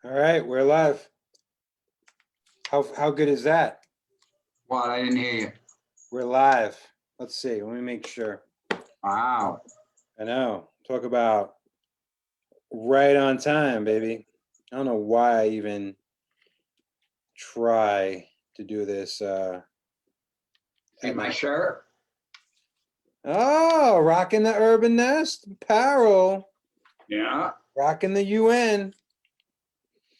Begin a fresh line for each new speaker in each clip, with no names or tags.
All right, we're live. How good is that?
What? I didn't hear you.
We're live. Let's see. Let me make sure.
Wow.
I know. Talk about right on time, baby. I don't know why I even try to do this.
See my shirt?
Oh, rocking the Urban Nest apparel,
Yeah.
rocking the UN.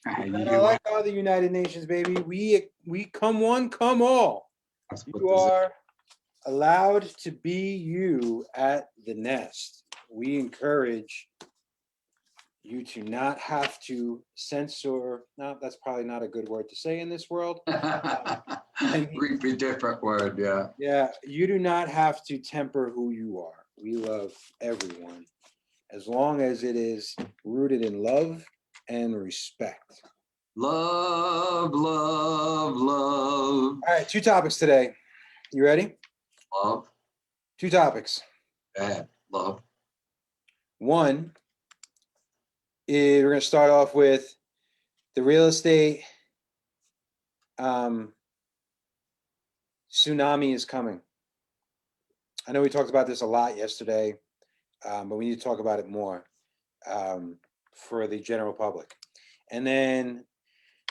You
I
do.
like all the United Nations, baby. We come one, come all.
Let's put
You
this in.
are allowed to be you at the nest. We encourage you to not have to censor. No, that's probably not a good word to say in this world.
Read a different word, yeah.
Yeah, you do not have to temper who you are. We love everyone as long as it is rooted in love and respect.
Love, love, love.
All right, 2 topics today. You ready?
Love,
2 topics.
bad, love.
One is we're going to start off with the real estate tsunami is coming. I know we talked about this a lot yesterday, but we need to talk about it more for the general public. And then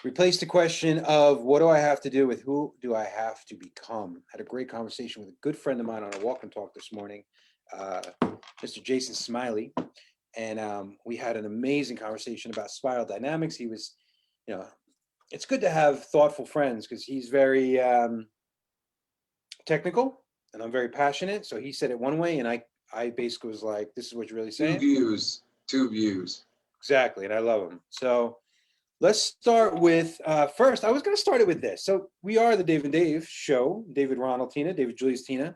replace the question of what do I have to do with who do I have to become? Had a great conversation with a good friend of mine on a walk and talk this morning, Mr. Jason Smiley. And we had an amazing conversation about spiral dynamics. He was, it's good to have thoughtful friends because he's very technical and I'm very passionate. So he said it one way and I basically was like, this is what you're really saying?
Two views.
Exactly. And I love him. So let's start with first. I was going to start it with this. So we are the Dave and Dave show. David Ronald Tina, David Julius Tina,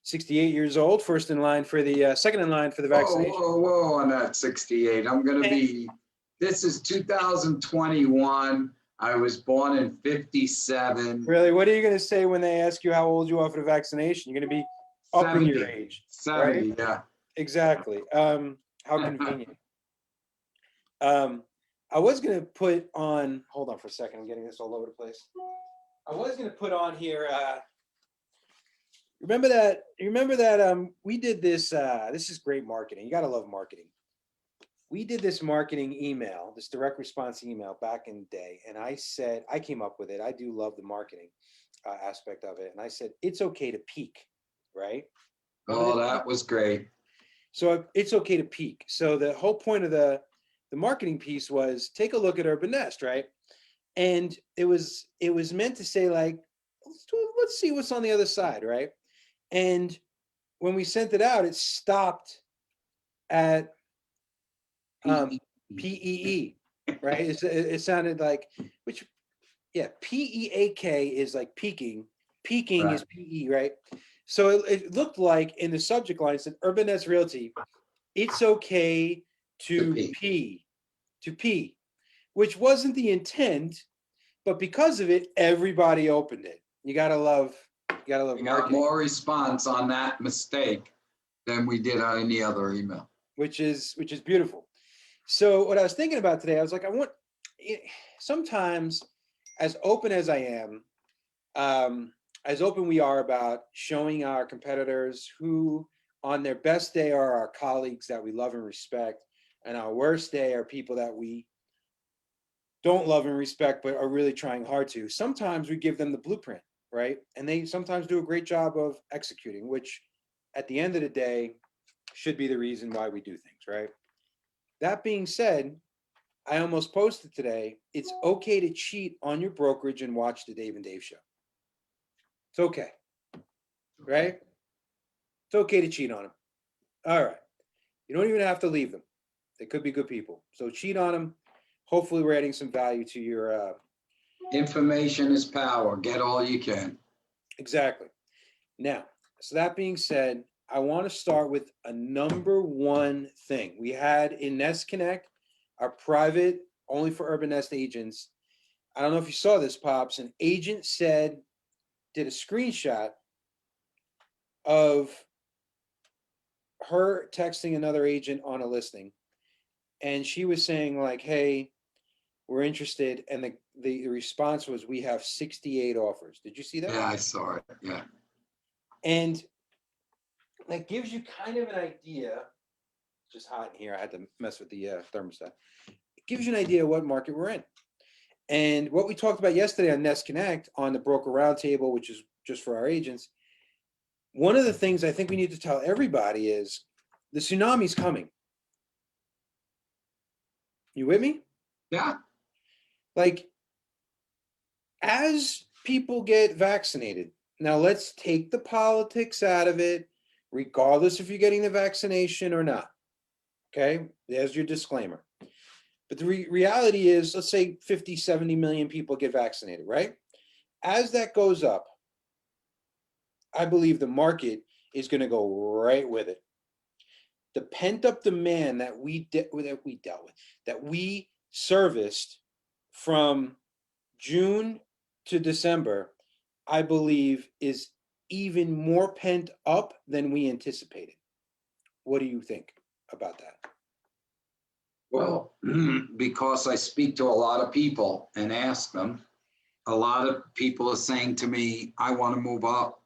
68 years old, first in line for the second in line for the vaccination.
Whoa, on that 68. I'm going to be, this is 2021. I was born in 57.
Really? What are you going to say when they ask you how old you are for the vaccination? You're going to be upping
70,
your age.
70,
right?
yeah.
Exactly. How convenient. I was going to put on, hold on for a second. I'm getting this all over the place. I was going to put on here, remember that we did this, this is great marketing. You got to love marketing. We did this marketing email, this direct response email back in the day. And I said, I came up with it. I do love the marketing aspect of it. And I said, it's okay to peak, right?
Oh, that was great.
So it's okay to peak. So the whole point of the marketing piece was take a look at Urban Nest, right? And it was meant to say like, let's see what's on the other side, right? And when we sent it out, it stopped at PEE, right? It sounded like, which, yeah, PEAK is like peaking. Peaking
Right.
is PE, right? So it looked like in the subject line, it said Urban Nest Realty, it's okay to pee, which wasn't the intent, but because of it, everybody opened it. You gotta love
We got
marketing,
more response on that mistake than we did on any other email.
which is beautiful. So what I was thinking about today, I was like, sometimes as open as I am, as open we are about showing our competitors who on their best day are our colleagues that we love and respect, and our worst day are people that we don't love and respect but are really trying hard to. Sometimes we give them the blueprint, right? And they sometimes do a great job of executing, which at the end of the day should be the reason why we do things, right? That being said, I almost posted today, it's okay to cheat on your brokerage and watch the Dave and Dave show. It's okay, right? It's okay to cheat on them. All right. You don't even have to leave them. They could be good people. So cheat on them. Hopefully we're adding some value to your
Information is power. Get all you can.
exactly. Now, so that being said, I want to start with a number one thing. We had in Nest Connect, our private, only for Urban Nest agents. I don't know if you saw this, Pops. An agent did a screenshot of her texting another agent on a listing. And she was saying like, hey, were interested, and the response was, we have 68 offers. Did you see that?
Yeah, I saw it. Yeah.
And that gives you kind of an idea. It's just hot in here. I had to mess with the thermostat. It gives you an idea of what market we're in. And what we talked about yesterday on Nest Connect on the broker roundtable, which is just for our agents, one of the things I think we need to tell everybody is the tsunami's coming. You with me?
Yeah.
Like, as people get vaccinated, now let's take the politics out of it, regardless if you're getting the vaccination or not. Okay, there's your disclaimer. But the reality is, let's say 50, 70 million people get vaccinated, right? As that goes up, I believe the market is going to go right with it. The pent up demand that we dealt with, that we serviced from June to December, I believe is even more pent up than we anticipated. What do you think about that?
Well, because I speak to a lot of people and ask them, a lot of people are saying to me, I want to move up.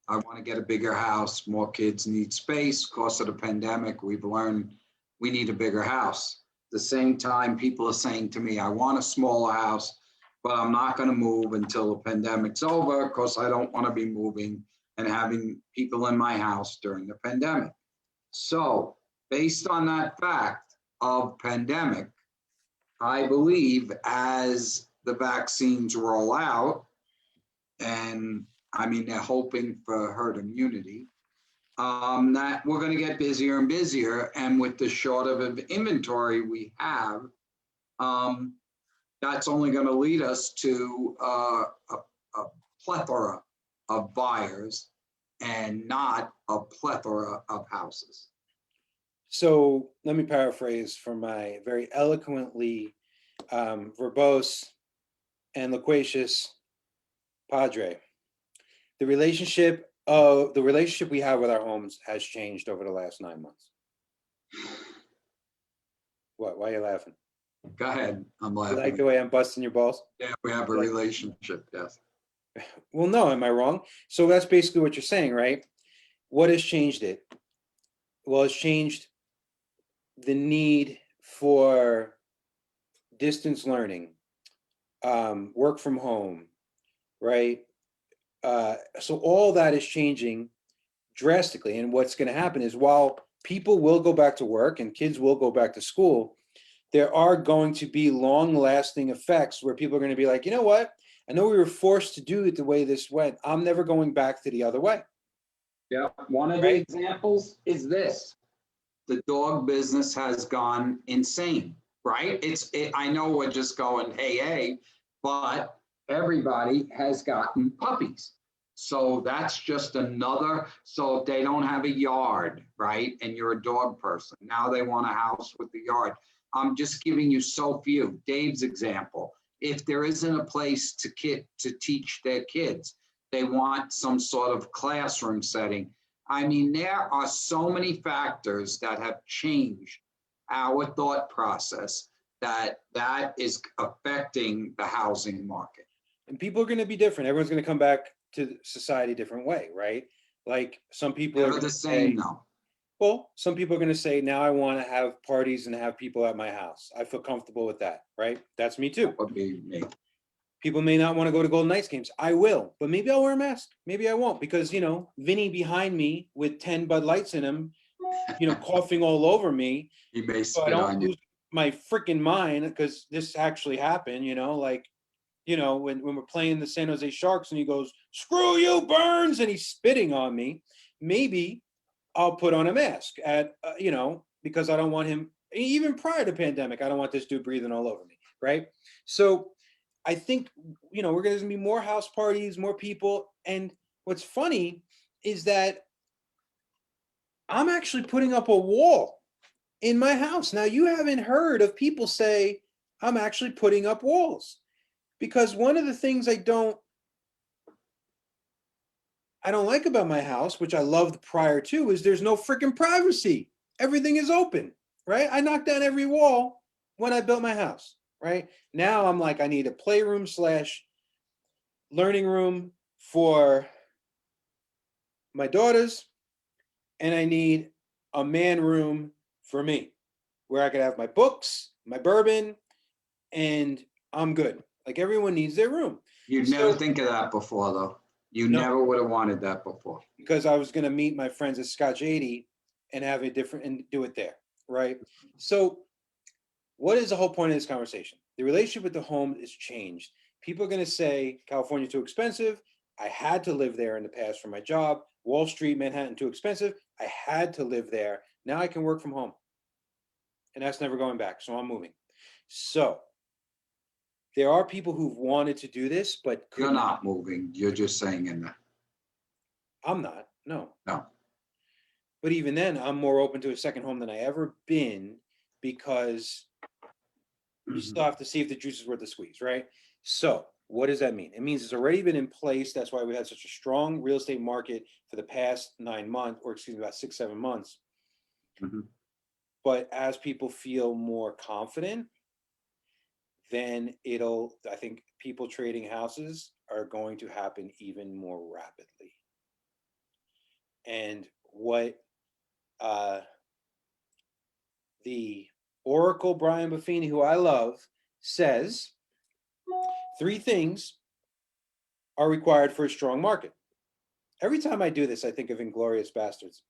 I want to get a bigger house. More kids need space. Because of the pandemic, we've learned we need a bigger house. At the same time, people are saying to me, I want a smaller house, but I'm not going to move until the pandemic's over because I don't want to be moving and having people in my house during the pandemic. So based on that fact of pandemic, I believe as the vaccines roll out, and I mean, they're hoping for herd immunity, that we're going to get busier and busier. And with the short of inventory we have, that's only going to lead us to a plethora of buyers and not a plethora of houses.
So let me paraphrase from my very eloquently verbose and loquacious padre. The relationship we have with our homes has changed over the last 9 months. What? Why are you laughing?
Go ahead. I'm laughing.
You like the way I'm busting your balls?
Yeah, we have a relationship. Yes.
Well, no, am I wrong? So that's basically what you're saying, right? What has changed it? Well, it's changed the need for distance learning, work from home, right? So all that is changing drastically. And what's going to happen is, while people will go back to work and kids will go back to school, there are going to be long-lasting effects where people are going to be like, you know what? I know we were forced to do it the way this went. I'm never going back to the other way.
Yeah. One of the examples is this. The dog business has gone insane, right? I know we're just going, hey, but everybody has gotten puppies. So that's just another, so if they don't have a yard, right? And you're a dog person, now they want a house with a yard. I'm just giving you so few. Dave's example, if there isn't a place to teach their kids, they want some sort of classroom setting. I mean, there are so many factors that have changed our thought process that is affecting the housing market.
And people are going to be different. Everyone's going to come back to society a different way, right? Like, some people
Never
are
the same, though.
Well, some people are going to say, now I want to have parties and have people at my house. I feel comfortable with that, right? That's me too.
That would be me.
People may not want to go to Golden Knights games. I will, but maybe I'll wear a mask. Maybe I won't, because, Vinny behind me with 10 Bud Lights in him, coughing all over me.
He may
So I
spit
don't
on you.
lose my freaking mind, because this actually happened, when we're playing the San Jose Sharks and he goes, "Screw you, Burns," and he's spitting on me. Maybe I'll put on a mask because I don't want him, even prior to pandemic, I don't want this dude breathing all over me, right? So I think, we're going to be more house parties, more people. And what's funny is that I'm actually putting up a wall in my house. Now, you haven't heard of people say, I'm actually putting up walls, because one of the things I don't like about my house, which I loved prior to, is there's no freaking privacy. Everything is open, right? I knocked down every wall when I built my house, right? Now I'm like, I need a playroom slash learning room for my daughters, and I need a man room for me where I could have my books, my bourbon, and I'm good. Like everyone needs their room.
You'd never
So
think of that before, though. You
no,
never would have wanted that before.
because I was going to meet my friends at Scotch 80 and have a different and do it there, right? So what is the whole point of this conversation? The relationship with the home is changed. People are going to say California too expensive. I had to live there in the past for my job. Wall Street, Manhattan too expensive. I had to live there. Now I can work from home. And that's never going back. So I'm moving. So there are people who've wanted to do this, but could
You're
not.
not moving. You're just saying in there.
I'm not. No.
No.
But even then, I'm more open to a second home than I ever been because you still have to see if the juice is worth the squeeze, right? So what does that mean? It means it's already been in place. That's why we had such a strong real estate market for the past 9 months, or excuse me, about 6, 7 months.
Mhm.
But as people feel more confident, then I think people trading houses are going to happen even more rapidly. And what the Oracle Brian Buffini, who I love, says 3 things are required for a strong market. Every time I do this, I think of Inglorious Bastards.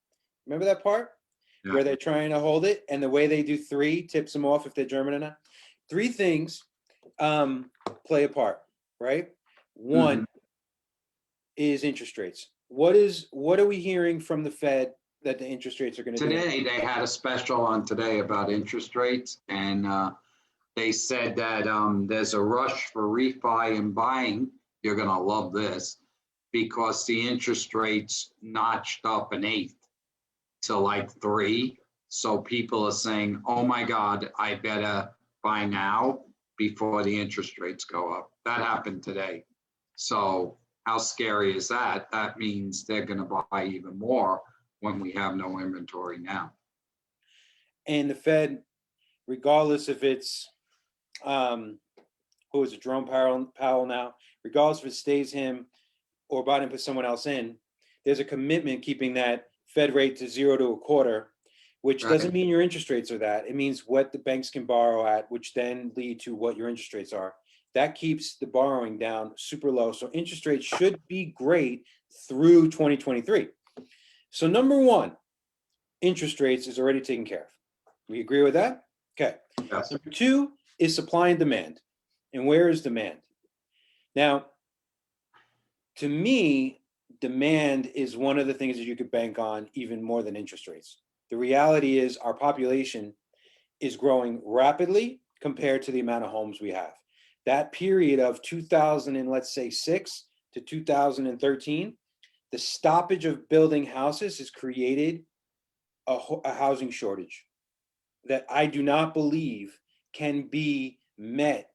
Remember that part
Yeah.
where they're trying to hold it, and the way they do 3 tips them off if they're German or not. 3 things play a part, right? One
Mhm.
is interest rates. What are we hearing from the Fed that the interest rates are going to do?
Today, they had a special on today about interest rates, and they said that there's a rush for refi and buying. You're going to love this because the interest rates notched up an eighth to like 3. So people are saying, oh my God, I better buy now before the interest rates go up. That happened today. So how scary is that? That means they're going to buy even more when we have no inventory now.
And the Fed, regardless if it's who is it, Jerome Powell now, regardless if it stays him or Biden puts someone else in, there's a commitment keeping that Fed rate to 0 to a quarter, which doesn't
Right.
mean your interest rates are that. It means what the banks can borrow at, which then lead to what your interest rates are. That keeps the borrowing down super low. So interest rates should be great through 2023. So number one, interest rates is already taken care of. We agree with that? Okay.
Yes.
Number 2 is supply and demand. And where is demand? Now, to me, demand is one of the things that you could bank on even more than interest rates. The reality is our population is growing rapidly compared to the amount of homes we have. That period of 2000 and let's say 6 to 2013, the stoppage of building houses has created a housing shortage that I do not believe can be met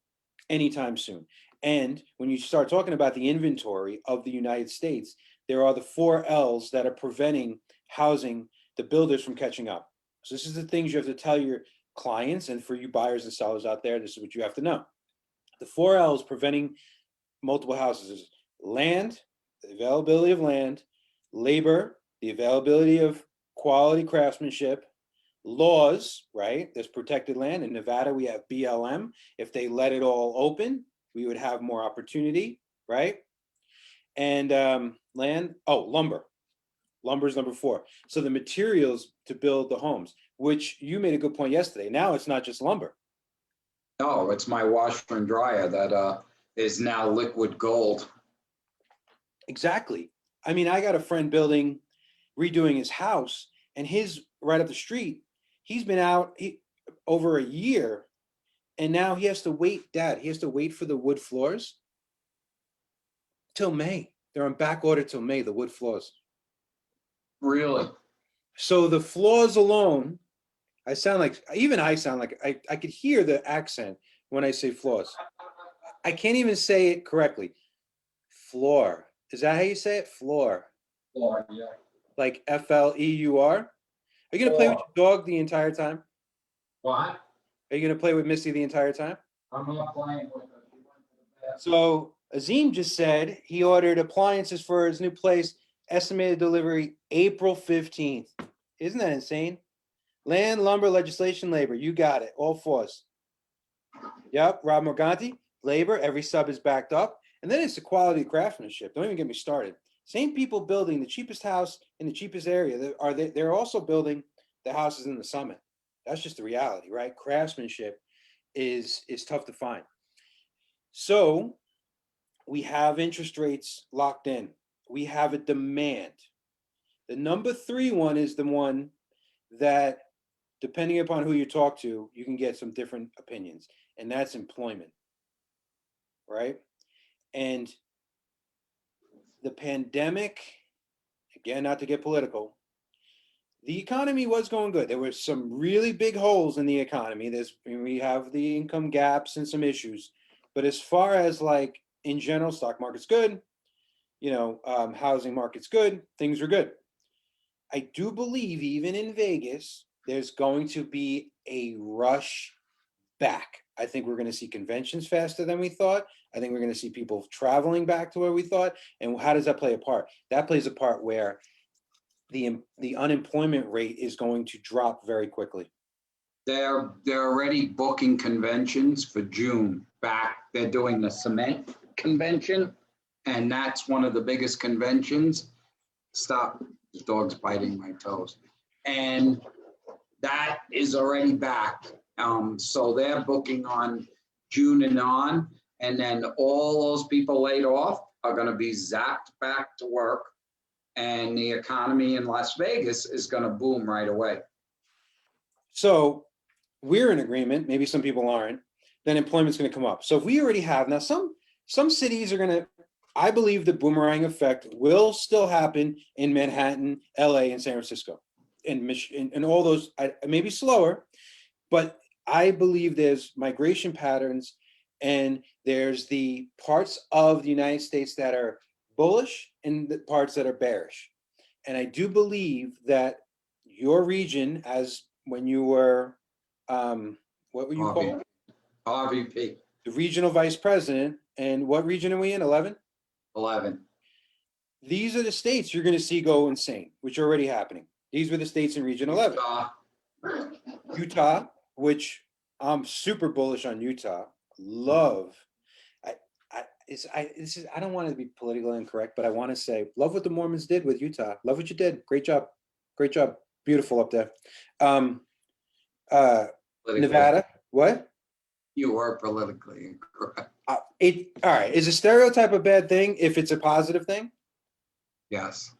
anytime soon. And when you start talking about the inventory of the United States, there are the 4 L's that are preventing housing, the builders from catching up. So this is the things you have to tell your clients, and for you buyers and sellers out there, this is what you have to know. The 4 L's preventing multiple houses is land, the availability of land, labor, the availability of quality craftsmanship, laws, right? There's protected land. In Nevada, we have BLM. If they let it all open, we would have more opportunity, right? And lumber. Lumber is number 4. So the materials to build the homes, which you made a good point yesterday. Now it's not just lumber.
No, it's my washer and dryer that is now liquid gold.
Exactly. I mean, I got a friend redoing his house, and his right up the street, he's been out over a year, and now he has to wait, Dad, he has to wait for the wood floors till May. They're on back order till May, the wood floors.
Really?
So the floors alone, I sound like I could hear the accent when I say floors. I can't even say it correctly. Floor. Is that how you say it? Floor.
Floor, yeah.
Like FLEUR? Are you gonna play with your dog the entire time?
What?
Are you gonna play with Missy the entire time?
I'm not playing with it.
So Azim just said he ordered appliances for his new place, estimated delivery April 15th. Isn't that insane? Land, lumber, legislation, labor. You got it. All fours. Yep. Rob Morganti, labor. Every sub is backed up. And then it's the quality of craftsmanship. Don't even get me started. Same people building the cheapest house in the cheapest area. They're also building the houses in the summit. That's just the reality, right? Craftsmanship is tough to find. So we have interest rates locked in. We have a demand. The number 3 one is the one that, depending upon who you talk to, you can get some different opinions, and that's employment, right? And the pandemic, again, not to get political, the economy was going good. There were some really big holes in the economy. We have the income gaps and some issues, but as far as like in general, stock market's good, housing market's good, things are good. I do believe even in Vegas, there's going to be a rush back. I think we're going to see conventions faster than we thought. I think we're going to see people traveling back to where we thought. And how does that play a part? That plays a part where the unemployment rate is going to drop very quickly.
They're already booking conventions for June back. They're doing the cement convention, and that's one of the biggest conventions. Stop, the dog's biting my toes. And that is already back. So they're booking on June and on, and then all those people laid off are going to be zapped back to work, and the economy in Las Vegas is going to boom right away.
So we're in agreement, maybe some people aren't, then employment's going to come up. So if we already have, now some cities are going to, I believe the boomerang effect will still happen in Manhattan, LA, and San Francisco, and Michigan, and all those, maybe slower, but I believe there's migration patterns, and there's the parts of the United States that are bullish and the parts that are bearish. And I do believe that your region, as when you were, what were you called?
RVP.
The regional vice president. And what region are we in? 11?
11.
These are the states you're going to see go insane, which are already happening. These were the states in Region 11. Utah, which I'm super bullish on Utah. Love. I don't want to be politically incorrect, but I want to say, love what the Mormons did with Utah. Love what you did. Great job. Great job. Beautiful up there. Nevada. What?
You were politically incorrect.
All right. Is a stereotype a bad thing if it's a positive thing?
Yes.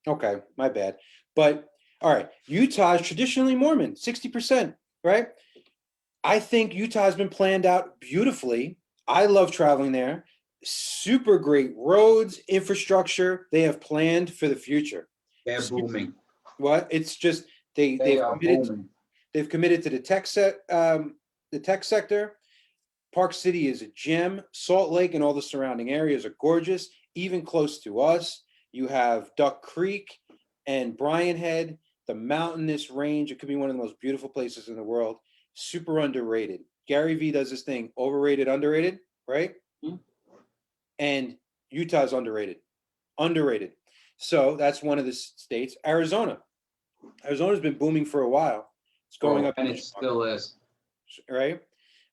Okay, my bad. But all right, Utah is traditionally Mormon, 60%, right? I think Utah has been planned out beautifully. I love traveling there. Super great roads, infrastructure. They have planned for the future.
They're booming.
What? It's just they've committed to the tech sector. Park City is a gem. Salt Lake and all the surrounding areas are gorgeous. Even close to us, you have Duck Creek and Bryan Head, the mountainous range. It could be one of the most beautiful places in the world. Super underrated. Gary Vee does this thing, overrated, underrated, right? Mm-hmm. And Utah's underrated. Underrated. So that's one of the states. Arizona's been booming for a while. It's going up.
And it still is.
Right?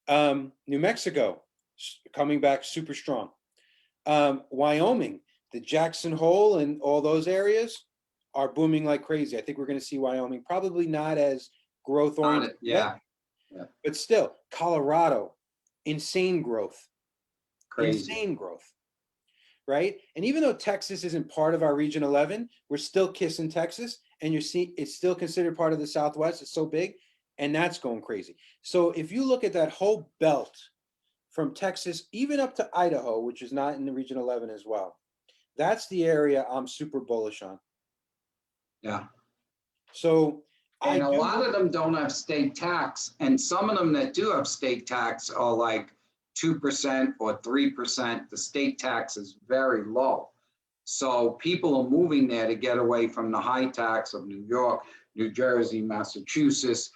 New Mexico, coming back super strong. Wyoming, the Jackson Hole and all those areas are booming like crazy. I think we're going to see Wyoming, probably not as growth oriented.
Yeah.
But still, Colorado, insane growth.
Crazy.
Insane growth. Right? And even though Texas isn't part of our Region 11, we're still kissing Texas, and it's still considered part of the Southwest. It's so big, and that's going crazy. So if you look at that whole belt from Texas, even up to Idaho, which is not in the Region 11 as well, that's the area I'm super bullish on.
Yeah.
So
a lot of them don't have state tax, and some of them that do have state tax are like 2% or 3%. The state tax is very low. So people are moving there to get away from the high tax of New York, New Jersey, Massachusetts,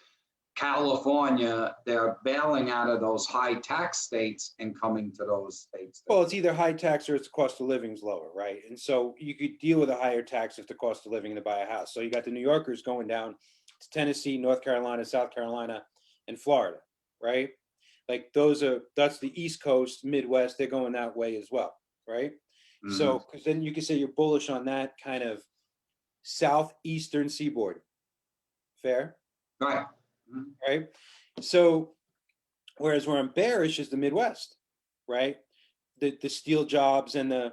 California, they're bailing out of those high tax states and coming to those states.
Well, it's either high tax or it's the cost of living is lower, right? And so you could deal with a higher tax if the cost of living to buy a house. So you got the New Yorkers going down to Tennessee, North Carolina, South Carolina, and Florida, right? Like that's the East Coast, Midwest, they're going that way as well, right? So, because then you can say you're bullish on that kind of southeastern seaboard. Fair?
Right.
Right? So, whereas where I'm bearish is the Midwest, right? The steel jobs and the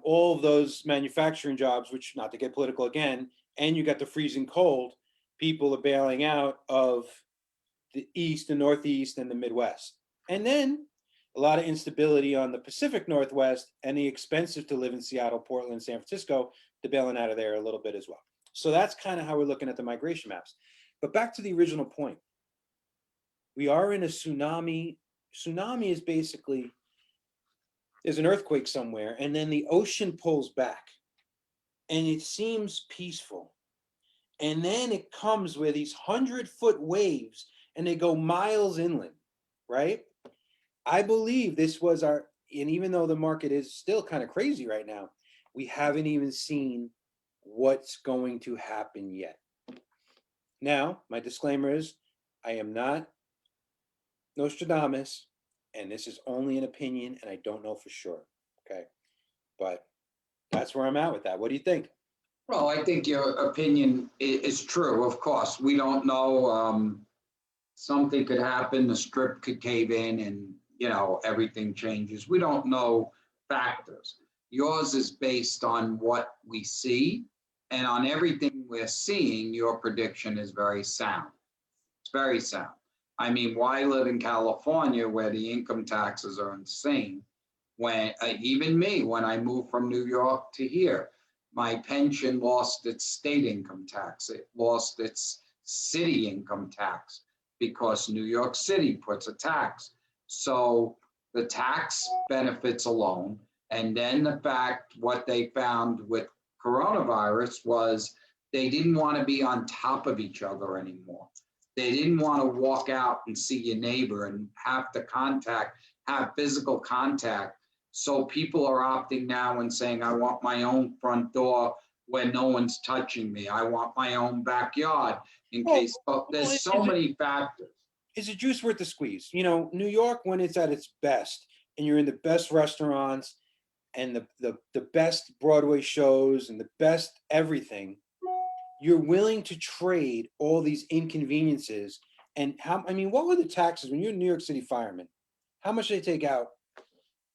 all of those manufacturing jobs, which, not to get political again, and you got the freezing cold, people are bailing out of the East, the Northeast, and the Midwest. And then a lot of instability on the Pacific Northwest, and the expensive to live in Seattle, Portland, San Francisco, they're bailing out of there a little bit as well. So that's kind of how we're looking at the migration maps. But back to the original point, we are in a tsunami. Tsunami is basically, there's an earthquake somewhere, and then the ocean pulls back, and it seems peaceful. And then it comes with these 100-foot waves, and they go miles inland, right? I believe this was and even though the market is still kind of crazy right now, we haven't even seen what's going to happen yet. Now, my disclaimer is, I am not Nostradamus, and this is only an opinion, and I don't know for sure, okay? But that's where I'm at with that. What do you think?
Well, I think your opinion is true, of course. We don't know. Something could happen, the strip could cave in and, everything changes. We don't know factors. Yours is based on what we see, and on everything we're seeing, your prediction is very sound. It's very sound. I mean, why live in California where the income taxes are insane? When even me, when I moved from New York to here, my pension lost its state income tax. It lost its city income tax because New York City puts a tax. So the tax benefits alone, and then the fact what they found with coronavirus was they didn't want to be on top of each other anymore. They didn't want to walk out and see your neighbor and have to have physical contact. So people are opting now and saying, I want my own front door where no one's touching me. I want my own backyard case. There's so many factors.
Is the juice worth the squeeze? New York, when it's at its best, and you're in the best restaurants and the best Broadway shows and the best everything, you're willing to trade all these inconveniences. And what were the taxes when you're a New York City fireman? How much did they take out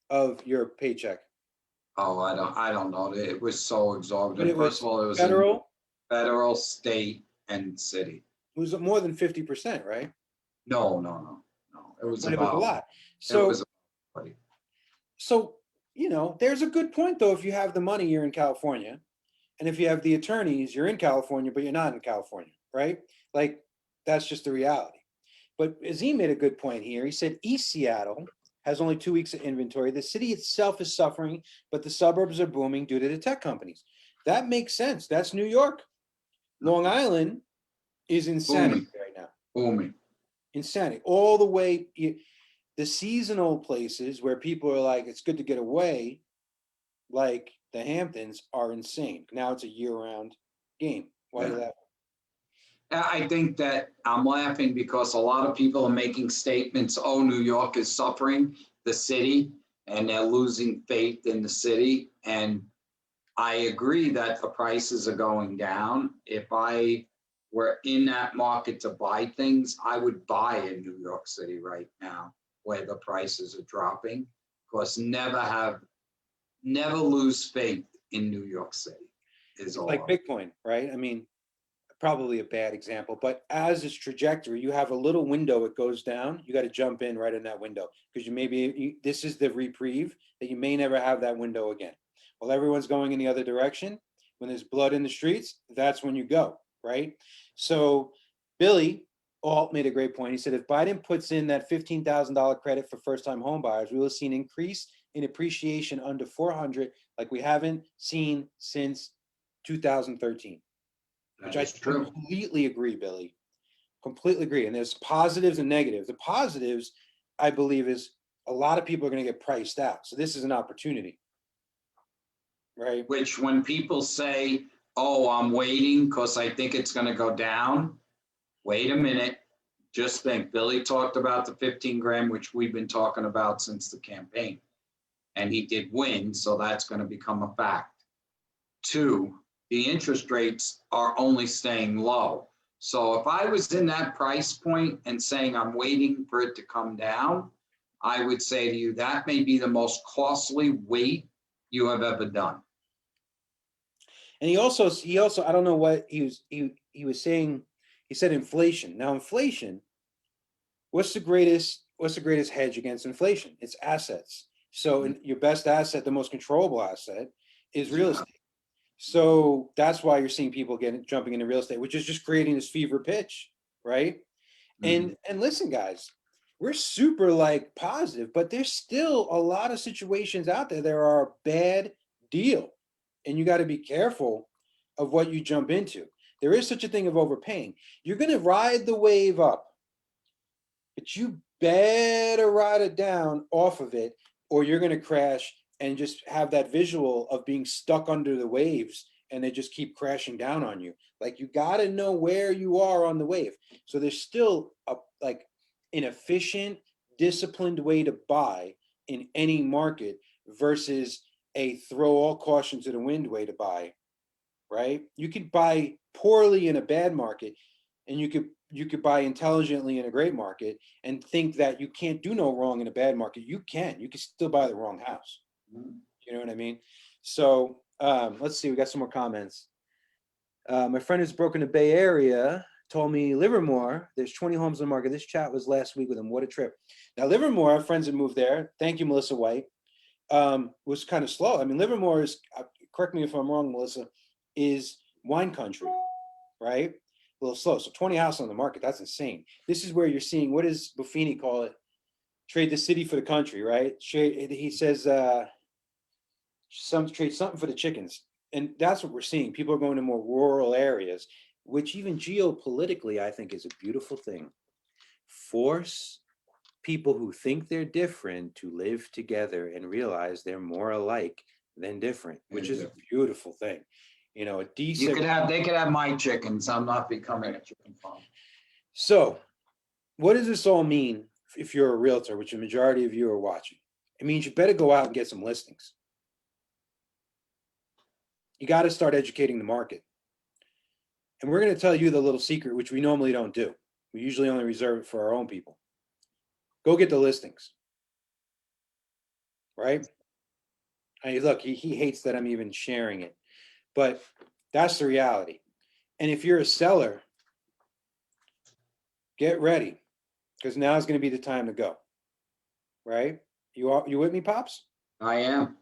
of your paycheck?
Oh, I don't know. It was so exorbitant.
First
of all, it was federal, state, and city.
It was more than 50%, right?
No. It was
a lot. So, there's a good point though. If you have the money, you're in California. And if you have the attorneys, you're in California, but you're not in California, right? Like, that's just the reality. But Azim made a good point here. He said East Seattle has only 2 weeks of inventory. The city itself is suffering, but the suburbs are booming due to the tech companies. That makes sense. That's New York. Long Island is insanity right now.
Booming.
Insanity. All the way, the seasonal places where people are like, it's good to get away, like the Hamptons, are insane. Now it's a year-round game. Why are you laughing?
I think that I'm laughing because a lot of people are making statements, oh, New York is suffering, the city, and they're losing faith in the city. And I agree that the prices are going down. If I were in that market to buy things, I would buy in New York City right now where the prices are dropping, because never lose faith in New York City is all.
Like Bitcoin, right? Probably a bad example, but as its trajectory, you have a little window, it goes down, you got to jump in right in that window, because this is the reprieve that you may never have that window again. While everyone's going in the other direction, when there's blood in the streets, that's when you go, right? So Billy Alt made a great point. He said, if Biden puts in that $15,000 credit for first-time home buyers, we will see an increase in appreciation under 400 like we haven't seen since 2013. Which I completely agree, Billy. Completely agree. And there's positives and negatives. The positives, I believe, is a lot of people are going to get priced out. So this is an opportunity, right?
Which when people say, oh, I'm waiting because I think it's going to go down, wait a minute. Just think, Billy talked about the 15 grand, which we've been talking about since the campaign. And he did win, so that's going to become a fact. 2, the interest rates are only staying low. So if I was in that price point and saying I'm waiting for it to come down, I would say to you, that may be the most costly wait you have ever done.
And he also, I don't know what he was saying. He said inflation. Now, inflation, what's the greatest hedge against inflation? It's assets. So your best asset, the most controllable asset, is real estate. So that's why you're seeing people jumping into real estate, which is just creating this fever pitch, right? And listen, guys, we're super like positive, but there's still a lot of situations out there. There are a bad deal, and you got to be careful of what you jump into. There is such a thing of overpaying. You're going to ride the wave up, but you better ride it down off of it, or you're going to crash and just have that visual of being stuck under the waves and they just keep crashing down on you. Like, you got to know where you are on the wave. So there's still an efficient, disciplined way to buy in any market versus a throw all caution to the wind way to buy, right? You could buy poorly in a bad market, and you could buy intelligently in a great market and think that you can't do no wrong in a bad market. You can still buy the wrong house. You know what I mean? So let's see, we got some more comments. My friend who's broken the Bay Area told me Livermore, there's 20 homes on the market. This chat was last week with him. What a trip. Now, Livermore, our friends that moved there, thank you, Melissa White, was kind of slow. I mean, Livermore is, correct me if I'm wrong, Melissa, is wine country, right? A little slow. So 20 houses on the market, that's insane. This is where you're seeing, what does Buffini call it? Trade the city for the country, right? He says, trade something for the chickens. And that's what we're seeing. People are going to more rural areas, which even geopolitically, I think is a beautiful thing. Force people who think they're different to live together and realize they're more alike than different, which is a beautiful thing. You know,
they could have my chickens. I'm not becoming a chicken farm.
So what does this all mean if you're a realtor, which the majority of you are watching? It means you better go out and get some listings. You got to start educating the market. And we're going to tell you the little secret, which we normally don't do. We usually only reserve it for our own people. Go get the listings, right? I mean, look, he hates that I'm even sharing it, but that's the reality. And if you're a seller, get ready, because now is going to be the time to go, right? You with me, Pops?
I am.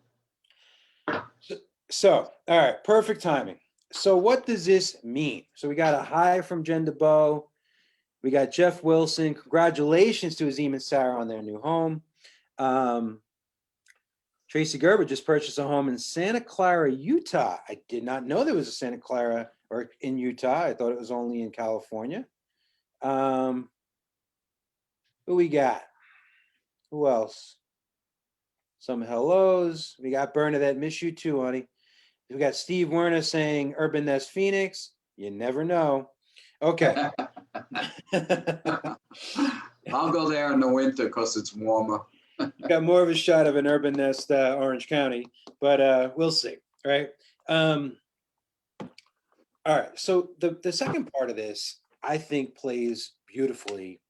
So, all right, perfect timing. So what does this mean? So we got a hi from Jen DeBow. We got Jeff Wilson. Congratulations to Azim and Sarah on their new home. Tracy Gerber just purchased a home in Santa Clara, Utah. I did not know there was a Santa Clara or in Utah. I thought it was only in California. Who we got? Who else? Some hellos. We got Bernadette, miss you too, honey. We got Steve Werner saying Urban Nest Phoenix. You never know. Okay.
I'll go there in the winter because it's warmer.
You got more of a shot of an Urban Nest Orange County, but we'll see, right? All right, so the second part of this, I think, plays beautifully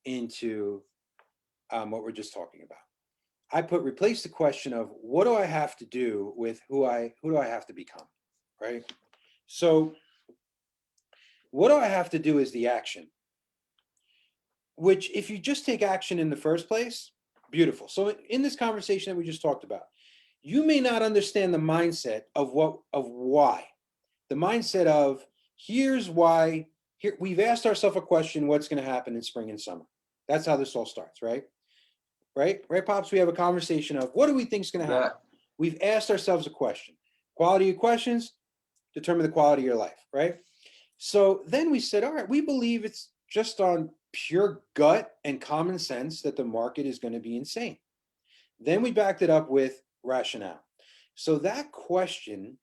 into what we're just talking about. I replace the question of what do I have to do with who do I have to become, right? So what do I have to do is the action, which if you just take action in the first place, beautiful. So in this conversation that we just talked about, you may not understand the mindset of why. The mindset of here's why. Here we've asked ourselves a question, what's going to happen in spring and summer? That's how this all starts, right? Right, Pops? We have a conversation of what do we think is going to happen? We've asked ourselves a question. Quality of questions determine the quality of your life, right? So then we said, all right, we believe it's just on pure gut and common sense that the market is going to be insane. Then we backed it up with rationale. So that question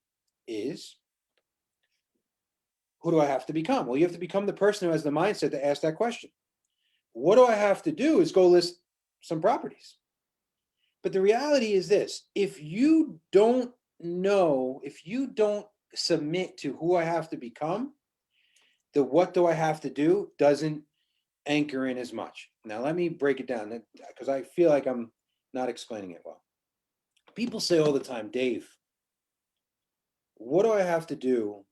is, who do I have to become? Well, you have to become the person who has the mindset to ask that question. What do I have to do is go list some properties. But the reality is this: if you don't know, if you don't submit to who I have to become, the what do I have to do doesn't anchor in as much. Now, let me break it down because I feel like I'm not explaining it well. People say all the time, Dave, what do I have to do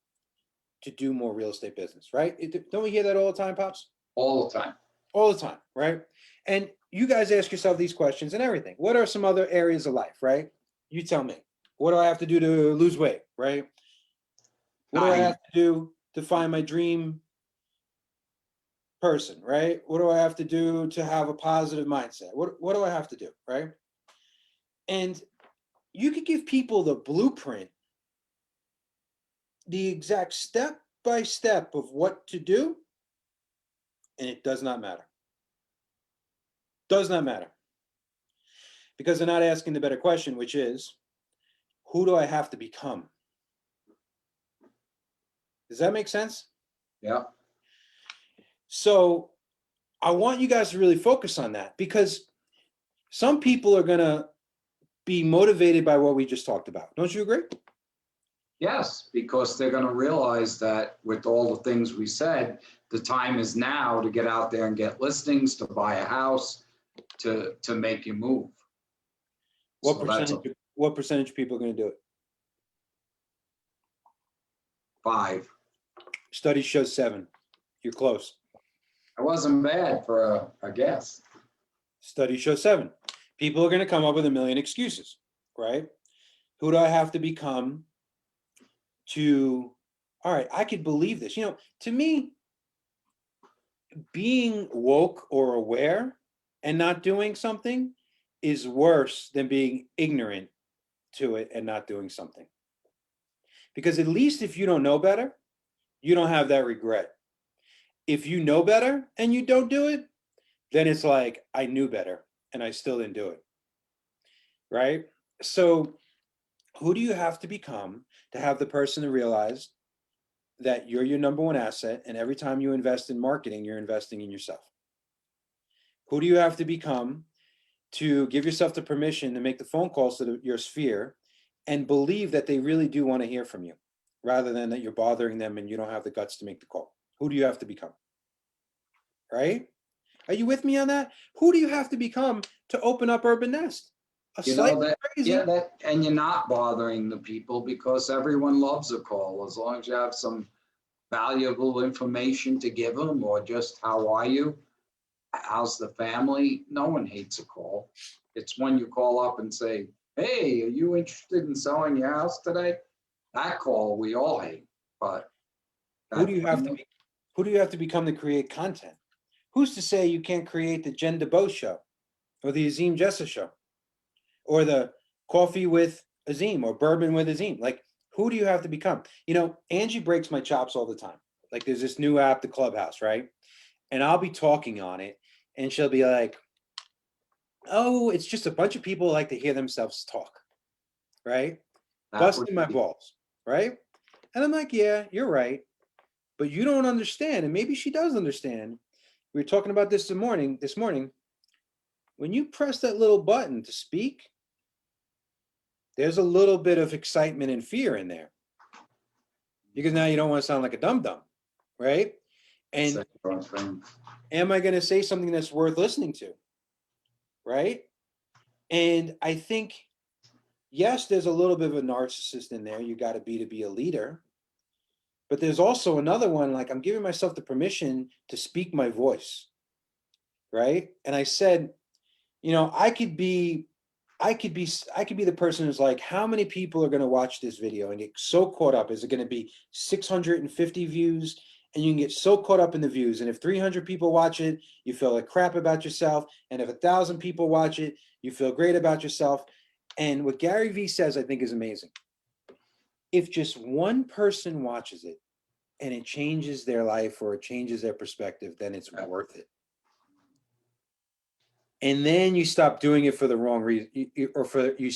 more real estate business, right? Don't we hear that all the time, Pops?
All the time.
All the time, right? And you guys ask yourself these questions and everything. What are some other areas of life, right? You tell me. What do I have to do to lose weight, right? What do I have to do to find my dream person, right? What do I have to do to have a positive mindset? What do I have to do, right? And you could give people the blueprint, the exact step by step of what to do, and it does not matter. Does not matter. Because they're not asking the better question, which is, who do I have to become? Does that make sense?
Yeah.
So I want you guys to really focus on that, because some people are going to be motivated by what we just talked about. Don't you agree?
Yes, because they're going to realize that with all the things we said, the time is now to get out there and get listings, to buy a house, to make you move.
What
So that's
percentage? What percentage of people are going to do it?
5.
Studies show 7. You're close.
It wasn't bad for a guess.
Studies show 7. People are going to come up with a million excuses, right? Who do I have to become to, all right, I could believe this. To me, being woke or aware and not doing something is worse than being ignorant to it and not doing something. Because at least if you don't know better, you don't have that regret. If you know better and you don't do it, then it's like, I knew better and I still didn't do it. Right? So, who do you have to become to have the person to realize that you're your number one asset, and every time you invest in marketing, you're investing in yourself? Who do you have to become to give yourself the permission to make the phone calls to your sphere and believe that they really do want to hear from you, rather than that you're bothering them and you don't have the guts to make the call? Who do you have to become? Right? Are you with me on that? Who do you have to become to open up Urban Nest? A
You know
slightly
that,
crazy.
yeah, that, and you're not bothering the people because everyone loves a call as long as you have some valuable information to give them, or just how are you? How's the family? No one hates a call. It's when you call up and say, hey, are you interested in selling your house today? That call we all hate, but
Who do you have to be? Who do you have to become to create content? Who's to say you can't create the Jen DeBow show, or the Azim Jessa show, or the Coffee with Azim, or Bourbon with Azim? Like, who do you have to become? Angie breaks my chops all the time. Like, there's this new app, the Clubhouse, right? And I'll be talking on it, and she'll be like, oh, it's just a bunch of people who like to hear themselves talk, right? Busting my balls, right? And I'm like, yeah, you're right. But you don't understand, and maybe she does understand. We were talking about this this morning. When you press that little button to speak, there's a little bit of excitement and fear in there, because now you don't want to sound like a dum-dum, right? And am I going to say something that's worth listening to, right? And I think, yes, there's a little bit of a narcissist in there. You got to be a leader. But there's also another one, like, I'm giving myself the permission to speak my voice, right? And I said, I could be the person who's like, how many people are going to watch this video and get so caught up? Is it going to be 650 views? And you can get so caught up in the views. And if 300 people watch it, you feel like crap about yourself. And if 1,000 people watch it, you feel great about yourself. And what Gary Vee says, I think, is amazing. If just one person watches it, and it changes their life or it changes their perspective, then it's
Yeah.
worth it. And then you stop doing it for the wrong reason, you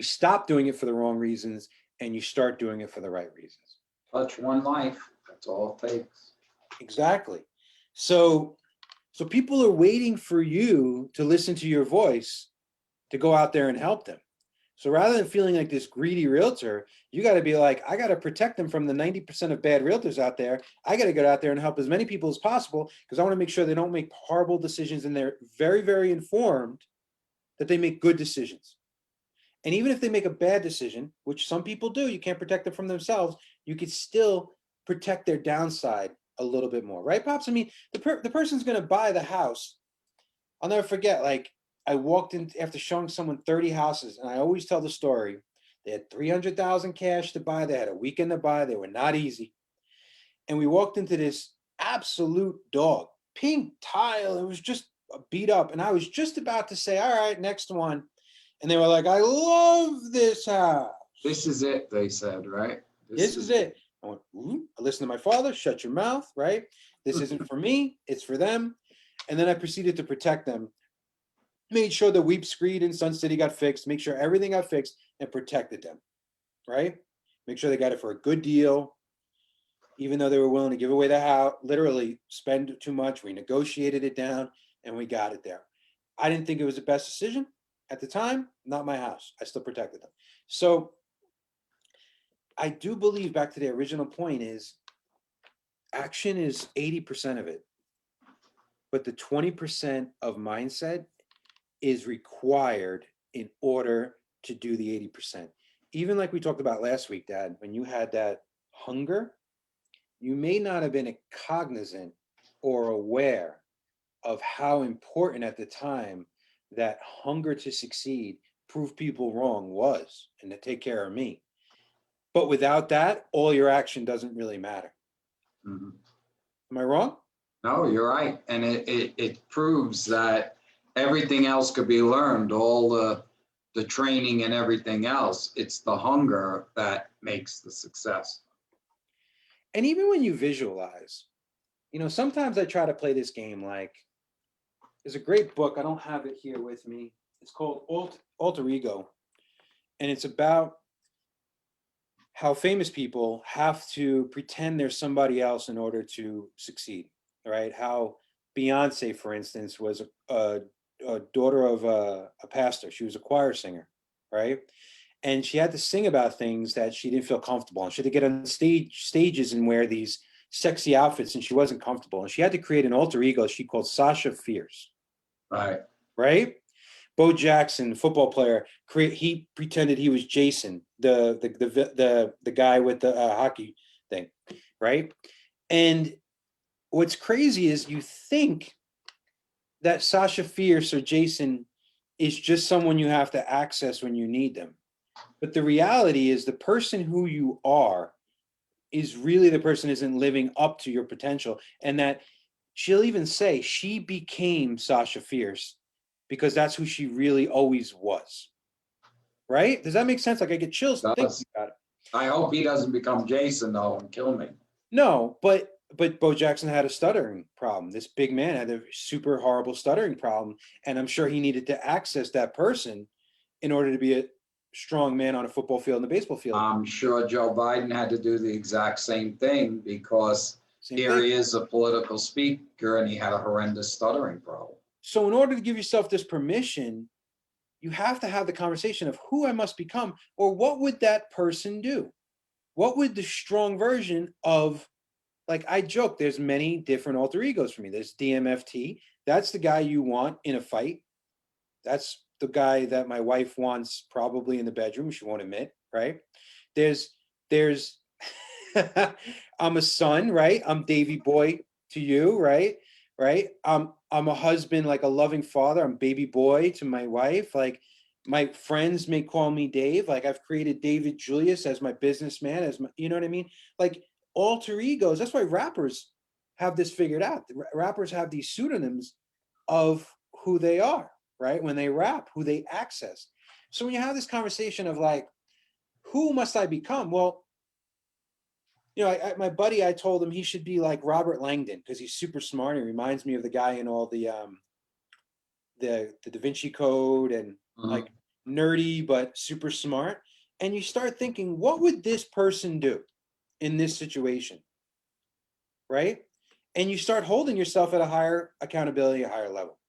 stop doing it for the wrong reasons, and you start doing it for the right reasons.
Touch one life, that's all it takes.
Exactly. So people are waiting for you to listen to your voice to go out there and help them. So rather than feeling like this greedy realtor, you got to be like, I got to protect them from the 90% of bad realtors out there. I got to get out there and help as many people as possible because I want to make sure they don't make horrible decisions and they're very, very informed that they make good decisions. And even if they make a bad decision, which some people do, you can't protect them from themselves, you could still protect their downside a little bit more, right, Pops? I mean, the person's going to buy the house. I'll never forget, like, I walked in after showing someone 30 houses, and I always tell the story. They had 300,000 cash to buy. They had a weekend to buy. They were not easy. And we walked into this absolute dog, pink tile. It was just beat up. And I was just about to say, all right, next one. And they were like, I love this house.
This is it, they said, right?
This is it. I went, I listened to my father, shut your mouth, right? This isn't for me, it's for them. And then I proceeded to protect them. Made sure the weep screed in Sun City got fixed, make sure everything got fixed and protected them, right? Make sure they got it for a good deal, even though they were willing to give away the house, literally spend too much. We negotiated it down and we got it there. I didn't think it was the best decision at the time, not my house. I still protected them. So I do believe, back to the original point, is action is 80% of it, but the 20% of mindset is required in order to do the 80%. Even like we talked about last week, Dad, when you had that hunger, you may not have been cognizant or aware of how important at the time that hunger to succeed, prove people wrong was, and to take care of me. But without that, all your action doesn't really matter.
Mhm.
Am I wrong?
No, you're right. And it proves that everything else could be learned, all the training and everything else. It's the hunger that makes the success.
And even when you visualize, sometimes I try to play this game like, there's a great book. I don't have it here with me. It's called Alter Ego. And it's about how famous people have to pretend they're somebody else in order to succeed, right? How Beyonce, for instance, was a daughter of a pastor. She was a choir singer, right? And she had to sing about things that she didn't feel comfortable on. She had to get on stages and wear these sexy outfits, and she wasn't comfortable. And she had to create an alter ego she called Sasha Fierce,
Right.
right? Bo Jackson, football player, he pretended he was Jason, the guy with the hockey thing, right? And what's crazy is you think that Sasha Fierce or Jason is just someone you have to access when you need them. But the reality is the person who you are is really the person who isn't living up to your potential. And that she'll even say she became Sasha Fierce because that's who she really always was. Right? Does that make sense? Like I get chills thinking
Does.
about it.
I hope he doesn't become Jason though and kill me.
No, but Bo Jackson had a stuttering problem. This big man had a super horrible stuttering problem, and I'm sure he needed to access that person in order to be a strong man on a football field and a baseball field.
I'm sure Joe Biden had to do the exact same thing because
Same
here
thing.
he is, a political speaker, and he had a horrendous stuttering problem.
So in order to give yourself this permission, you have to have the conversation of who I must become, or what would that person do? What would the strong version of, like I joke, there's many different alter egos for me. There's DMFT. That's the guy you want in a fight. That's the guy that my wife wants probably in the bedroom. She won't admit, right? There's I'm a son, right? I'm Davy boy to you, right? Right? I'm a husband, like a loving father. I'm baby boy to my wife. Like my friends may call me Dave. Like I've created David Julius as my businessman, as my, you know what I mean? Like alter egos. That's why rappers have this figured out. Rappers have these pseudonyms of who they are, right? When they rap, who they access. So when you have this conversation of like, who must I become? Well, You know, my buddy, I told him he should be like Robert Langdon because he's super smart. He reminds me of the guy in all the Da Vinci Code and
Mhm.
like nerdy but super smart. And you start thinking, what would this person do in this situation, right? And you start holding yourself at a higher accountability, a higher level.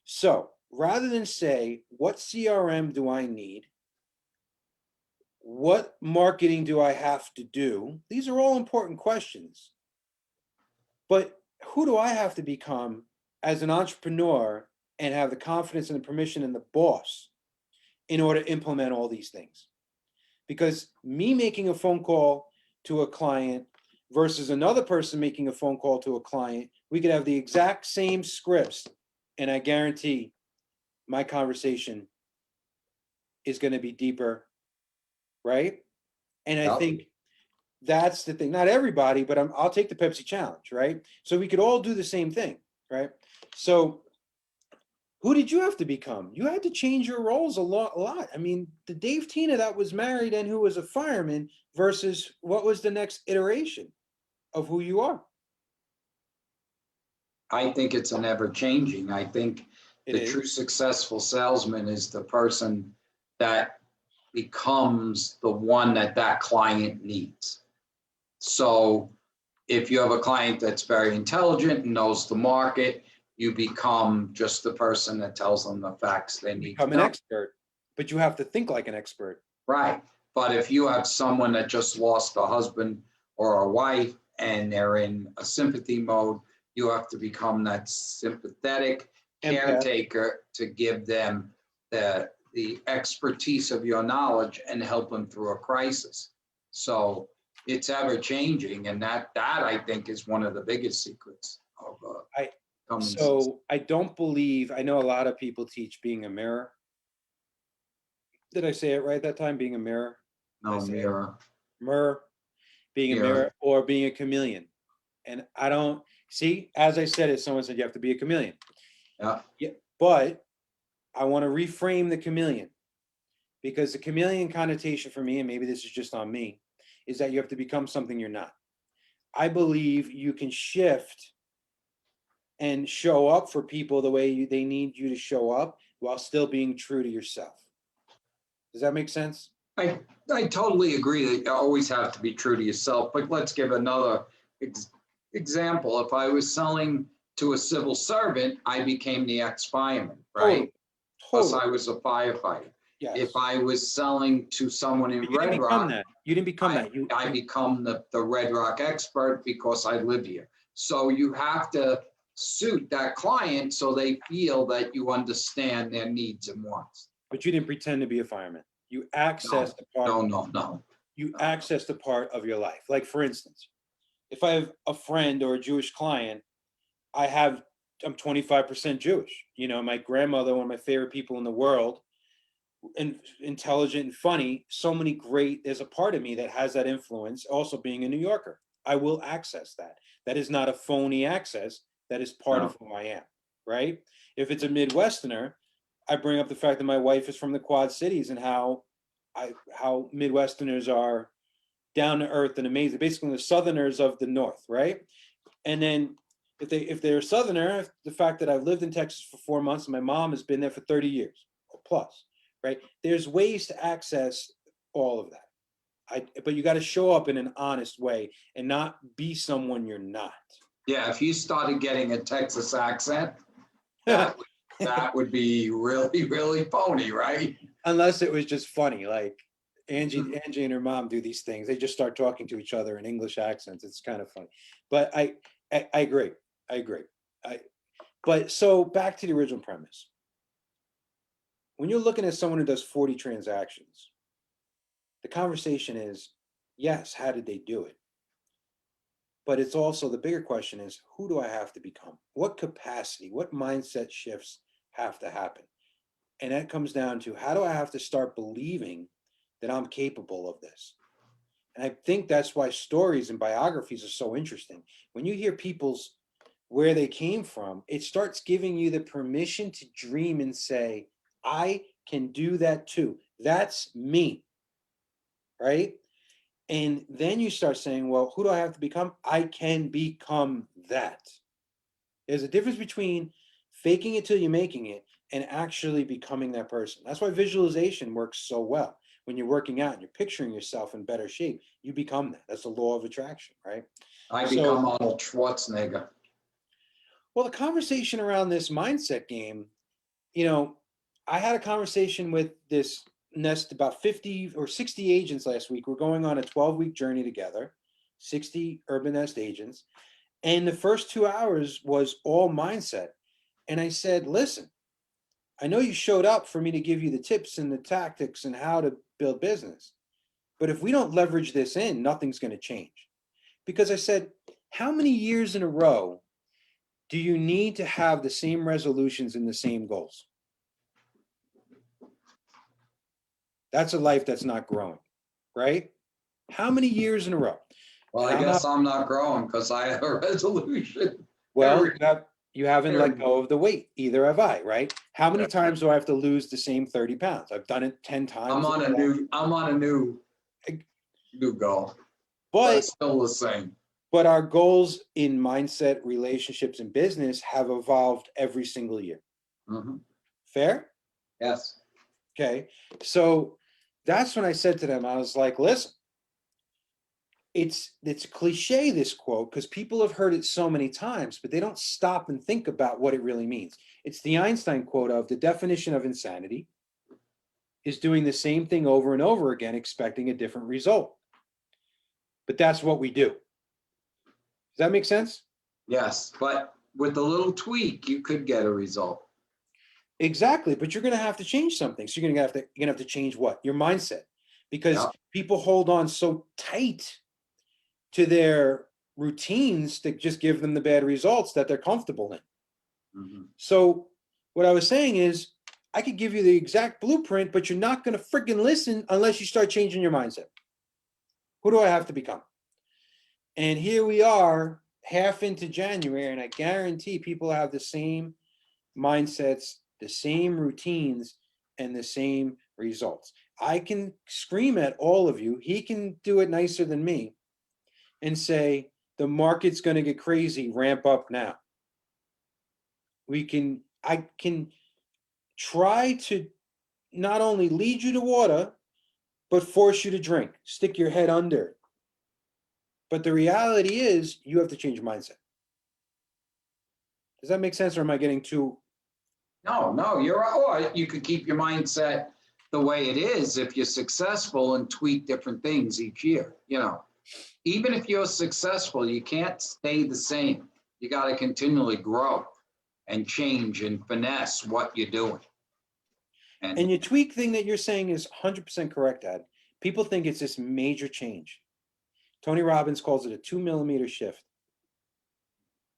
So rather than say, what CRM do I need? What marketing do I have to do? These are all important questions. But who do I have to become as an entrepreneur and have the confidence and the permission and the boss in order to implement all these things? Because me making a phone call to a client versus another person making a phone call to a client, we could have the exact same scripts, and I guarantee my conversation is going to be deeper, right? And I
Yep.
think that's the thing. Not everybody, but I'll take the Pepsi challenge, right? So we could all do the same thing, right? So who did you have to become? You had to change your roles a lot. I mean, the Dave Tina that was married and who was a fireman versus what was the next iteration of who you are.
I think it's an ever changing. I think
It
the
is.
true successful salesman is the person that becomes the one that that client needs. So if you have a client that's very intelligent and knows the market, you become just the person that tells them the facts they
You
need to
become an
know.
expert, but you have to think like an expert.
Right. But if you have someone that just lost a husband or a wife and they're in a sympathy mode, you have to become that sympathetic
Empath.
caretaker to give them the expertise of your knowledge and help them through a crisis. So it's ever changing, and that I think is one of the biggest secrets of
I
becoming successful.
so I don't believe I know a lot of people teach being a mirror. Did I say it right that time? Being a mirror? Did I
No,
say it?
mirror,
Mirror, being a
mirror.
mirror, or being a chameleon. And I don't see, as I said it, someone said you have to be a chameleon.
Yeah.
Yeah, but I want to reframe the chameleon because the chameleon connotation for me, and maybe this is just on me, is that you have to become something you're not. I believe you can shift and show up for people the way they need you to show up while still being true to yourself. Does that make sense?
I, I totally agree that you always have to be true to yourself, but let's give another example. If I was selling to a civil servant, I became the ex-fireman,
Totally,
right? Plus
totally.
I was a firefighter. If
Yes.
I was selling to someone in
But you didn't
Red
become
Rock,
that. You didn't become that.
I become the Red Rock expert because I live here. So you have to suit that client so they feel that you understand their needs and wants.
but you didn't pretend to be a fireman. You access
No,
the part,
no, no, no,
you
no.
access the part of your life. Like for instance, if I have a friend or a Jewish client, I have I'm 25% Jewish. You know, my grandmother, one of my favorite people in the world, and intelligent and funny, so many great, there's a part of me that has that influence, also being a New Yorker. I will access that. That is not a phony access. That is part of
No.
who I am, right? If it's a Midwesterner, I bring up the fact that my wife is from the Quad Cities and how Midwesterners are down to earth and amazing, basically the Southerners of the North, right? And then if they're a Southerner, the fact that I've lived in Texas for 4 months and my mom has been there for 30 years or plus, right? There's ways to access all of that. But you got to show up in an honest way and not be someone you're not.
Yeah, if you started getting a Texas accent, that would that would be really, really phony, right?
Unless it was just funny, like Angie and her mom do these things. They just start talking to each other in English accents. It's kind of funny. But I agree. I agree. I but so back to the original premise. When you're looking at someone who does 40 transactions, the conversation is, yes, how did they do it? But it's also the bigger question is, who do I have to become? What capacity, what mindset shifts have to happen? And that comes down to how do I have to start believing that I'm capable of this? And I think that's why stories and biographies are so interesting. When you hear people's where they came from, it starts giving you the permission to dream and say, I can do that too. That's me, right? And then you start saying, well, who do I have to become? I can become that. There's a difference between faking it till you're making it and actually becoming that person. That's why visualization works so well. When you're working out and you're picturing yourself in better shape, you become that. That's the law of attraction, right?
I
So,
become Arnold Schwarzenegger.
well, the conversation around this mindset game, you know, I had a conversation with this nest about 50 or 60 agents last week. We're going on a 12-week journey together, 60 urban nest agents. And the first 2 hours was all mindset. And I said, listen, I know you showed up for me to give you the tips and the tactics and how to build business. But if we don't leverage this in, nothing's going to change. Because I said, how many years in a row do you need to have the same resolutions and the same goals? That's a life that's not growing, right? How many years in a row?
Well,
And
I
I'm not,
guess I'm not growing because I have a resolution.
well, you haven't let
every-
go of the weight. Either have I, right? How many times do I have to lose the same 30 pounds? I've done it 10
I'm
times.
on a new goal, but
But
it's still the same.
but our goals in mindset, relationships, and business have evolved every single year.
Mhm.
Fair?
Yes.
Okay. So that's when I said to them, I was like, listen, it's cliche, this quote, because people have heard it so many times, but they don't stop and think about what it really means. It's the Einstein quote of the definition of insanity is doing the same thing over and over again, expecting a different result. But that's what we do. Does that make sense?
Yes, but with a little tweak, you could get a result.
Exactly, but you're going to have to change something. So you're going to have to change what? Your mindset, because
Yeah.
people hold on so tight to their routines that just give them the bad results that they're comfortable in.
Mhm.
So what I was saying is, I could give you the exact blueprint, but you're not going to freaking listen unless you start changing your mindset. Who do I have to become? And here we are, half into January, and I guarantee people have the same mindsets, the same routines, and the same results. I can scream at all of you. He can do it nicer than me and say, the market's going to get crazy, ramp up now. I can try to not only lead you to water, but force you to drink, stick your head under. But the reality is, you have to change your mindset. Does that make sense, or am I getting too?
No, you're right. Or you could keep your mindset the way it is if you're successful and tweak different things each year. Even if you're successful, you can't stay the same. You got to continually grow and change and finesse what you're doing.
And
And
your tweak thing that you're saying is 100% correct, Ed. People think it's this major change. Tony Robbins calls it a 2 millimeter shift.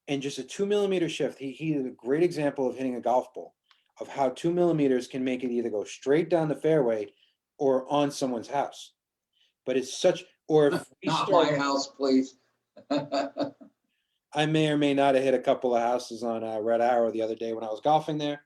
And just a 2 millimeter shift, he is a great example of hitting a golf ball, of how 2 millimeters can make it either go straight down the fairway or on someone's house. But it's such, or if we
not
start,
my house, please.
I may or may not have hit a couple of houses on Red Arrow the other day when I was golfing there.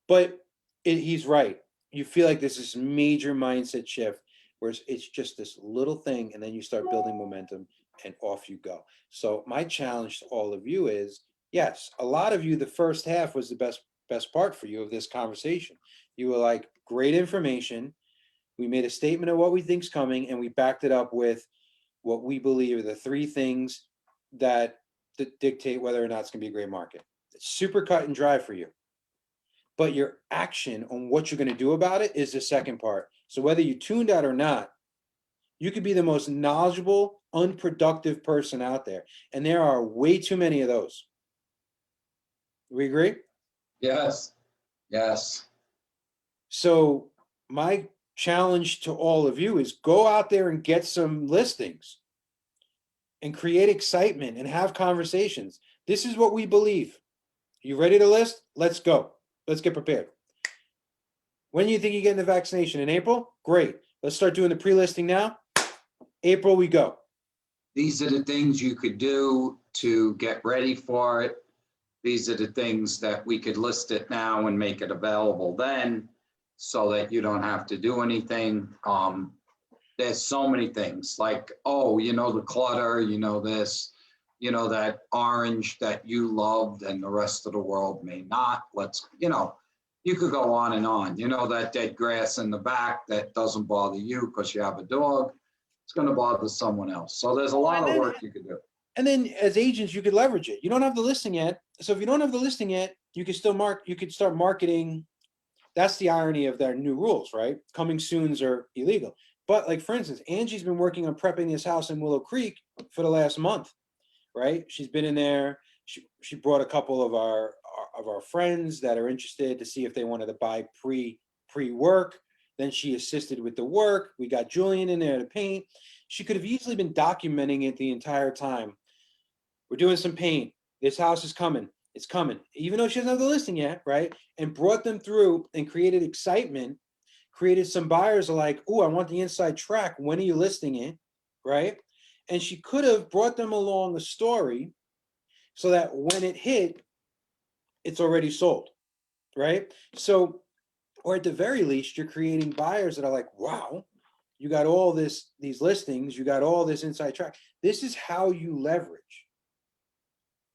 But he's right. You feel like there's this major mindset shift where it's just this little thing, and then you start building momentum, and off you go. So my challenge to all of you is, yes, a lot of you, the first half was the best part for you of this conversation. You were like, great information. We made a statement of what we think's coming, and we backed it up with what we believe are the three things that dictate whether or not it's going to be a great market. It's super cut and dry for you. But your action on what you're going to do about it is the second part. So whether you tuned out or not, you could be the most knowledgeable, unproductive person out there. And there are way too many of those. We agree?
Yes. Yes.
So my challenge to all of you is go out there and get some listings and create excitement and have conversations. This is what we believe. You ready to list? Let's go. Let's get prepared. When do you think you're getting the vaccination? In April? Great. Let's start doing the pre-listing now. April, we go.
These are the things you could do to get ready for it. These are the things that we could list it now and make it available then so that you don't have to do anything. there's so many things like, oh, the clutter, this, that orange that you loved and the rest of the world may not. You could go on and on. That dead grass in the back that doesn't bother you because you have a dog, it's going to bother someone else. So there's a lot of work you could do.
And then as agents, you could leverage it. You don't have the listing yet. So if you don't have the listing yet, you could you could start marketing. That's the irony of their new rules, right? Coming soons are illegal. But like, for instance, Angie's been working on prepping this house in Willow Creek for the last month, right? She's been in there. She brought a couple of our friends that are interested to see if they wanted to buy pre-work. Then she assisted with the work. We got Julian in there to paint. She could have easily been documenting it the entire time. We're doing some paint. This house is coming. It's coming. Even though she doesn't have the listing yet, right? And brought them through and created excitement, created some buyers are like, oh, I want the inside track. When are you listing it? Right? And she could have brought them along a story so that when it hit, it's already sold. Right? So, or at the very least, you're creating buyers that are like, wow, you got all these listings, you got all this inside track. This is how you leverage.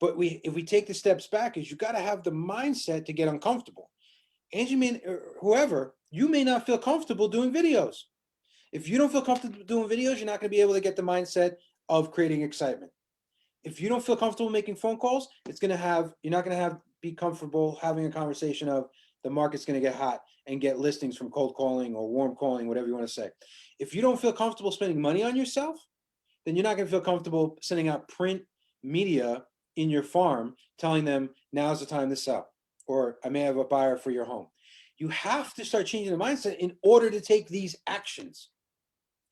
But if we take the steps back, is you got to have the mindset to get uncomfortable. Angie, whoever, you may not feel comfortable doing videos. If you don't feel comfortable doing videos, you're not going to be able to get the mindset of creating excitement. If you don't feel comfortable making phone calls, you're not going to be comfortable having a conversation of the market's going to get hot and get listings from cold calling or warm calling, whatever you want to say. If you don't feel comfortable spending money on yourself, then you're not going to feel comfortable sending out print media in your farm telling them now's the time to sell, or I may have a buyer for your home. You have to start changing the mindset in order to take these actions.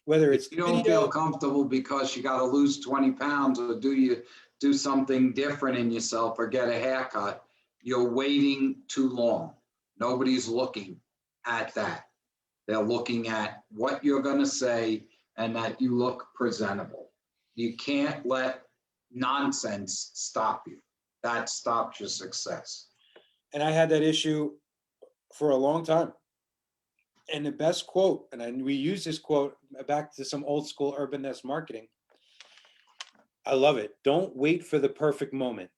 Whether it's
if you don't feel comfortable because you got to lose 20 pounds or do something different in yourself or get a haircut, you're waiting too long. Nobody's looking at that. They're looking at what you're going to say and that you look presentable. You can't let nonsense stop you. That stops your success.
And I had that issue for a long time. And the best quote, and we use this quote back to some old school urban nest marketing. I love it. Don't wait for the perfect moment.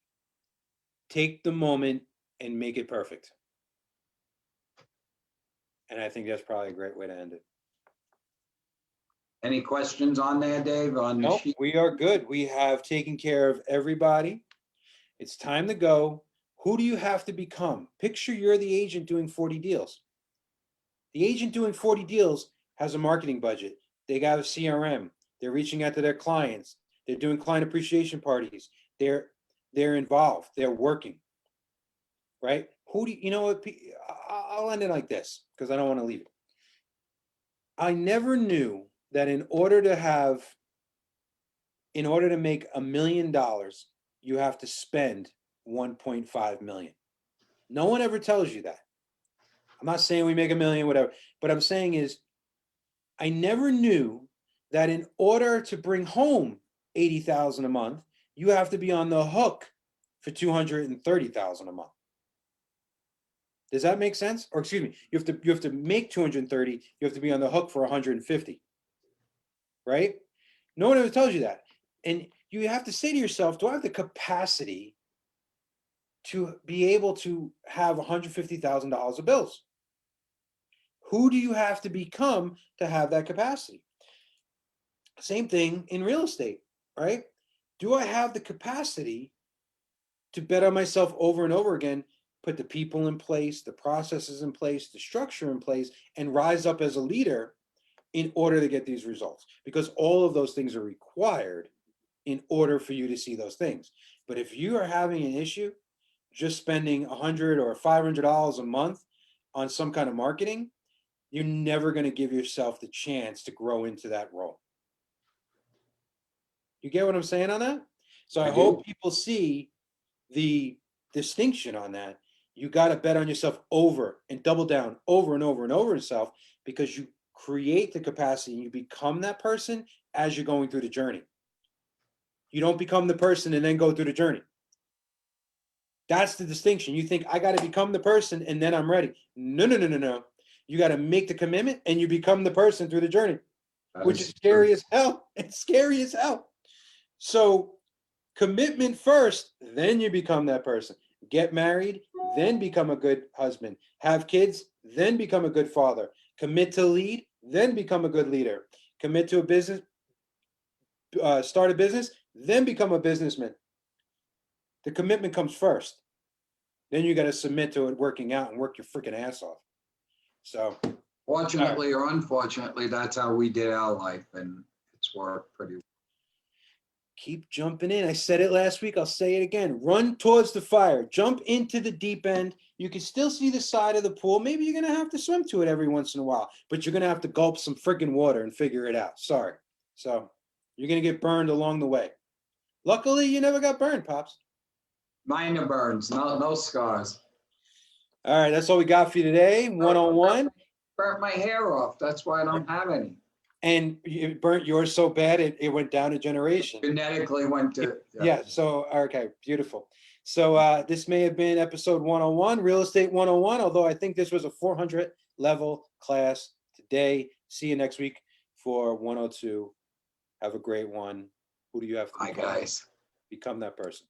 Take the moment and make it perfect. And I think that's probably a great way to end it.
Any questions on there, Dave?
Nope, we are good. We have taken care of everybody. It's time to go. Who do you have to become? Picture you're the agent doing 40 deals. The agent doing 40 deals has a marketing budget. They got a CRM. They're reaching out to their clients. They're doing client appreciation parties. They're involved. They're working. Right? You know what? I'll end it like this because I don't want to leave it. I never knew that in order to make $1 million, you have to spend 1.5 million. No one ever tells you that. I'm not saying we make $1 million, whatever, but I'm saying is I never knew that in order to bring home 80,000 a month, you have to be on the hook for 230,000 a month. Does that make sense? Or excuse me, you have to make 230, you have to be on the hook for 150. Right? No one ever tells you that. And you have to say to yourself, do I have the capacity to be able to have $150,000 of bills? Who do you have to become to have that capacity? Same thing in real estate, right? Do I have the capacity to bet on myself over and over again, put the people in place, the processes in place, the structure in place, and rise up as a leader in order to get these results? Because all of those things are required in order for you to see those things. But if you are having an issue just spending $100 or $500 a month on some kind of marketing, you're never going to give yourself the chance to grow into that role. You get what I'm saying on that? So I hope people see the distinction on that. You got to bet on yourself over and double down over and over and over yourself, because you create the capacity and you become that person as you're going through the journey. You don't become the person and then go through the journey. That's the distinction. You think I got to become the person and then I'm ready. No. You got to make the commitment and you become the person through the journey. which is scary as hell. It's scary as hell. So commitment first, then you become that person. Get married, then become a good husband. Have kids, then become a good father. Commit to lead, then become a good leader. Commit to a business, start a business, then become a businessman. The commitment comes first. Then you got to submit to it working out and work your freaking ass off. So,
Fortunately or unfortunately, that's how we did our life, and it's worked pretty well.
keep jumping in. I said it last week. I'll say it again. Run towards the fire. Jump into the deep end. You can still see the side of the pool. Maybe you're going to have to swim to it every once in a while, but you're going to have to gulp some freaking water and figure it out. Sorry. So you're going to get burned along the way. Luckily, you never got burned, Pops.
Minor burns, no scars.
All right. That's all we got for you today. One-on-one.
Burnt my hair off. That's why I don't have any.
And you burnt yours so bad it went down a generation.
Genetically went to.
Yeah. So, okay. Beautiful. So this may have been episode 101, Real Estate 101, although I think this was a 400 level class today. See you next week for 102. Have a great one. Who do you have to
Hi,
become?
guys.
Become that person.